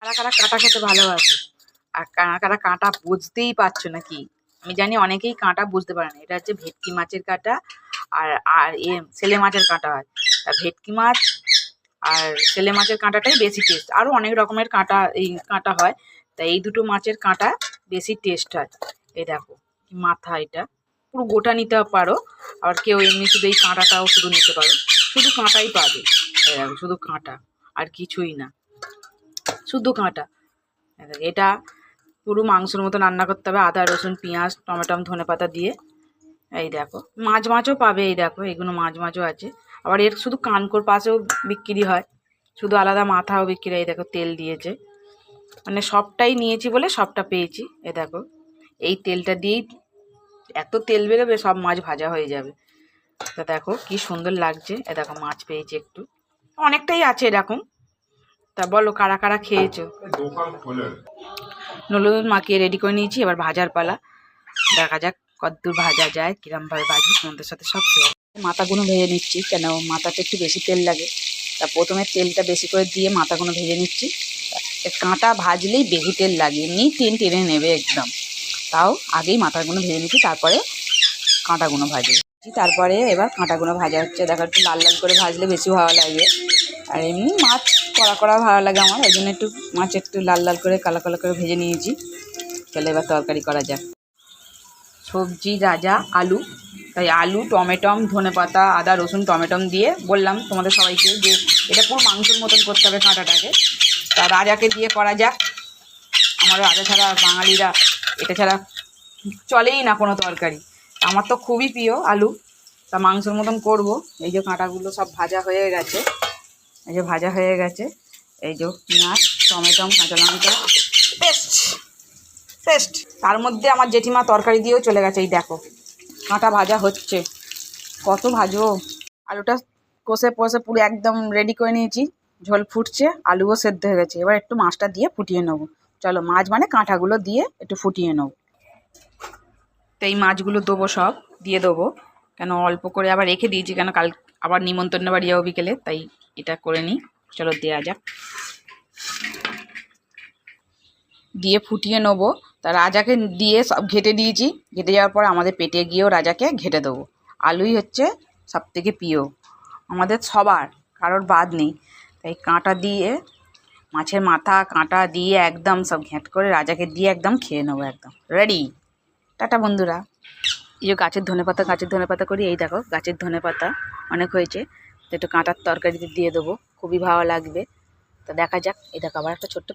কারা কারা কাঁটা খেতে ভালোবাসে আর কারা কারা কাঁটা বুঝতেই পারছো না কি? আমি জানি অনেকেই কাঁটা বুঝতে পারে না। এটা হচ্ছে ভেটকি মাছের কাঁটা আর আর ছেলে মাছের কাঁটা হয়। তা ভেটকি মাছ আর ছেলে মাছের কাঁটাটাই বেশি টেস্ট। আরও অনেক রকমের কাঁটা কাঁটা হয়, তা এই দুটো মাছের কাঁটা বেশি টেস্ট হয়। এই দেখো মাথা, এটা পুরো গোটা নিতে পারো, আবার কেউ এমনি শুধু এই কাঁটাটাও শুধু নিতে পারো। শুধু কাঁটাই পাবে, এই দেখো শুধু কাঁটা আর কিছুই না, শুধু কাঁটা। এটা পুরো মাংসের মতো রান্না করতে হবে, আদা রসুন পেঁয়াজ টমেটম ধনেপাতা দিয়ে। এই দেখো মাছও পাবে, এই দেখো এগুলো মাছও আছে। আবার এর শুধু কানকোর পাশেও বিক্রি হয়, শুধু আলাদা মাথাও বিক্রি হয়। এই দেখো তেল দিয়েছে, মানে সবটাই নিয়েছি বলে সবটা পেয়েছি। এই দেখো এই তেলটা দিয়েই এত তেল বেরোবে, সব মাছ ভাজা হয়ে যাবে। তা দেখো কি সুন্দর লাগছে। এ দেখো মাছ পেয়েছি একটু, অনেকটাই আছে এরকম। তা বলো কারা কারা খেয়েছো? নুন মাখিয়ে রেডি করে নিয়েছি, এবার ভাজার পালা। দেখা যাক কতদূর ভাজা যায়, কিরমভাবে ভাজি তোমাদের সাথে সব শেয়ার। মাথাগুলো ভেজে নিচ্ছি, কেন মাথাতে একটু বেশি তেল লাগে। তা প্রথমে তেলটা বেশি করে দিয়ে মাথাগুলো ভেজে নিচ্ছি। কাঁটা ভাজলেই বেশি তেল লাগে, এমনি টেনে নেবে একদম। তাও আগেই মাথাগুলো ভেজে নিচ্ছি, তারপরে কাঁটাগুলো ভাজি। তারপরে এবার কাঁটাগুলো ভাজা হচ্ছে। দেখো একটু লাল লাল করে ভাজলে বেশি ভালো লাগে, আর এমনি মাছ কড়া ভালো লাগে আমার, ওই জন্য একটু মাছ একটু লাল লাল করে কালো করে ভেজে নিয়েছি। চলে এবার তরকারি করা যাক। সবজি রাজা আলু, তাই আলু টমেটম ধনেপাতা আদা রসুন টমেটম দিয়ে বললাম তোমাদের সবাইকে যে এটা পুরো মাংসের মতন করতে হবে কাঁটাটাকে। তা রাজাকে দিয়ে করা যাক। আমার রাজা ছাড়া বাঙালিরা এটা ছাড়া চলেই না কোনো তরকারি। আমার তো খুবই প্রিয় আলু। তা মাংসের মতন করব। এই যে কাঁটাগুলো সব ভাজা হয়ে গেছে, এই যে ভাজা হয়ে গেছে। এই যে পেঁয়াজ টমেটম কাঁচা লঙ্কা পেস্ট। তার মধ্যে আমার জেঠিমা তরকারি দিয়েও চলে গেছে। এই দেখো কাঁটা ভাজা হচ্ছে, কত ভাজবো। আলুটা কষে পুরো একদম রেডি করে নিয়েছি, ঝোল ফুটছে, আলুও সেদ্ধ হয়ে গেছে। এবার একটু মাছটা দিয়ে ফুটিয়ে নেবো। চলো মাছ মানে কাঁটাগুলো দিয়ে একটু ফুটিয়ে নেবো। তো এই মাছগুলো দেবো, সব দিয়ে দেবো, কেন অল্প করে আবার রেখে দিয়েছি, কেন কাল আবার নিমন্ত্রণ বাড়ি যাবো বিকেলে, তাই এটা করে নিই। চলো দেওয়া যাক, দিয়ে ফুটিয়ে নেবো। তা রাজাকে দিয়ে সব ঘেটে দিয়েছি, ঘেটে যাওয়ার পর আমাদের পেটে গিয়েও রাজাকে ঘেটে দেবো। আলুই হচ্ছে সবথেকে প্রিয় আমাদের সবার, কারোর বাদ নেই। তাই কাঁটা দিয়ে মাছের মাথা কাঁটা দিয়ে একদম সব ঘেঁট করে রাজাকে দিয়ে একদম খেয়ে নেবো, একদম রেডি। টাটা বন্ধুরা। এই যে গাছের ধনেপাতা করি, এই দেখো গাছের ধনেপাতা অনেক হয়েছে, তো একটু কাঁটার তরকারিতে দিয়ে দেবো, খুবই ভালো লাগবে। তো দেখা যাক। এই দেখো আবার একটা ছোট্ট